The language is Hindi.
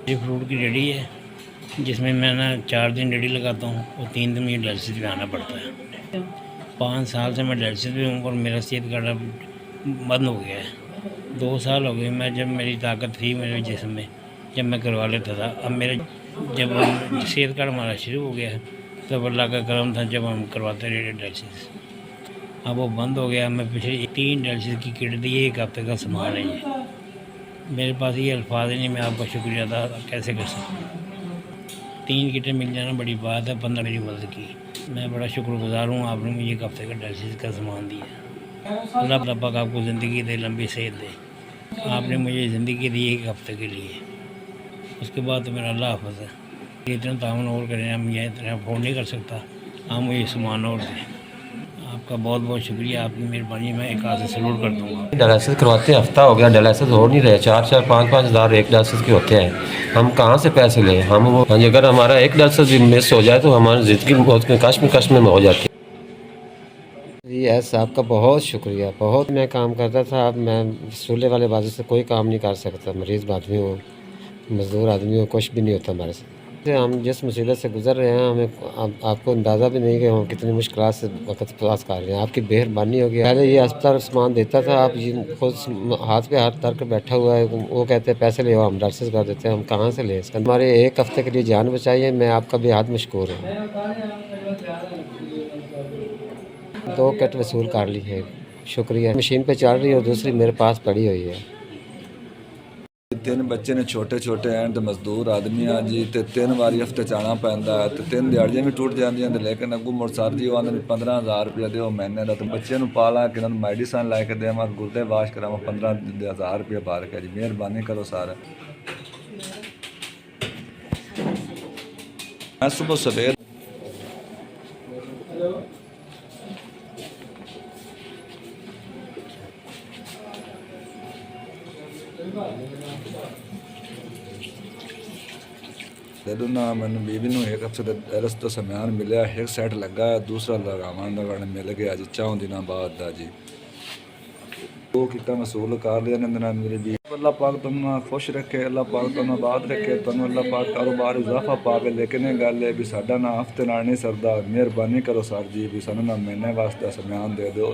ये फ्रूट की रेडी है, जिसमें मैं ना 4 दिन रेडी लगाता हूँ और 3 दिन मुझे डायलिसिस पे आना पड़ता है। 5 साल से मैं डायलिसिस पे हूँ और मेरा सेहत कार्ड अब बंद हो गया है। 2 साल हो गए मैं, जब मेरी ताकत थी मेरे जिस्म में, जब मैं करवा लेता था। अब मेरे जब सेहत कार्ड हमारा शुरू हो गया है, तब अल्लाह का करम था जब हम करवाते रहे डायलिसिस। अब वो बंद हो गया। मैं पिछले 3 डायलिसिस की किट दी, 1 हफ्ते का सामान है ये। मेरे पास ये अल्फाज नहीं, मैं आपका शुक्रिया अदा कैसे कर सकता। 3 किटें मिल जाना बड़ी बात है, 15 मेरी मदद की। मैं बड़ा शुक्रगुजार हूँ, आपने मुझे 1 हफ्ते का डायलिसिस का सामान दिया। अल्लाह पाक आपको ज़िंदगी दे, लंबी सेहत दे। आपने मुझे ज़िंदगी दी 1 हफ्ते के लिए, उसके बाद तो मेरा अल्लाह हाफ़िज़ है। इतना ताउन और करें, हम ये इतना अफोर्ड नहीं कर सकता, आप मुझे सामान और दें। आपका बहुत बहुत शुक्रिया, आपकी मेहरबानी, मैं एक हाथ से सैल्यूट कर दूँगा। डायलिसिस करवाते हफ्ता हो गया, डायलिसिस हो नहीं रहे। 4-4 5-5 हज़ार एक डायलिसिस के होते हैं। हम कहाँ से पैसे लें? हम वो अगर हमारा एक डायलिसिस भी मिस हो जाए तो हमारी ज़िंदगी बहुत कश्म में हो जाती है। जी एस आपका बहुत शुक्रिया। बहुत मैं काम करता था, अब मैं सूले वाले बाजू से कोई काम नहीं कर सकता। मरीज़ आदमी हूँ, मज़दूर आदमी हूँ, कुछ भी नहीं होता हमारे से। हम जिस मुसीबत से गुज़र रहे हैं, हमें आपको अंदाज़ा भी नहीं कि हम कितनी मुश्किलात से वक़्त पास कर रहे हैं। आपकी मेहरबानी होगी। पहले ये अस्पताल सामान देता था, आप ये खुद हाथ पे हाथ धर के बैठा हुआ है। वो कहते हैं पैसे ले आओ, हम डायलिसिस कर देते हैं। हम कहाँ से लें? इसका हमारे 1 हफ़्ते के लिए जान बचाई है। मैं आपका बेहद मशकूर हूँ। 2 किट वसूल कर ली है, शुक्रिया। मशीन पे चल रही है और दूसरी मेरे पास पड़ी हुई है। 3 बच्चे ने छोटे छोटे हैं तो मजदूर आदमी हाँ जी, तो 3 वारी हफ्ते च आना पैंदा है, तो 3 दिहाड़ियां भी टूट जांदियां ने। लेकिन अगू मुड़ सर जी वो आंदे 15,000 रुपया दो महीने का, तो बच्चे नूं पाला कि मेडिसन लैके देवां, गुर्दे वाश करावां, 15,000 रुपया भर के जी। मेहरबानी करो सारे। मैं सुबह सवेर ਜਦੋਂ ਨਾ ਮੈਨੂੰ ਬੀਬੀ ਨੂੰ 1 ਹਫ਼ਤੇ ਦਾ ਰਸ ਤੋਂ ਸਮਾਨ ਮਿਲਿਆ, 1 ਸੈਟ ਲੱਗਾ, ਦੂਸਰਾ ਲਗਾਉਣ ਦਾ ਵਣ ਮਿਲ ਗਿਆ ਜੀ 4 ਦਿਨਾਂ ਬਾਅਦ ਦਾ ਜੀ। ਉਹ ਕੀਤਾ ਵਸੂਲ ਕਰ ਲਿਆ ਨੇ ਨਾਲ ਮੇਰੀ ਬੀਬੀ। अल्लाह पाक तुम खुश रखे, अल्लाह पाक तुम आबाद रखे, तुम अल्लाह पाक कारोबार इजाफा पावे। लेकिन ये गल है भी साडा ना हफ्ते नाल नहीं सरदा। मेहरबानी करो सर जी भी सानू ना महीने वास्ते समान दे दो।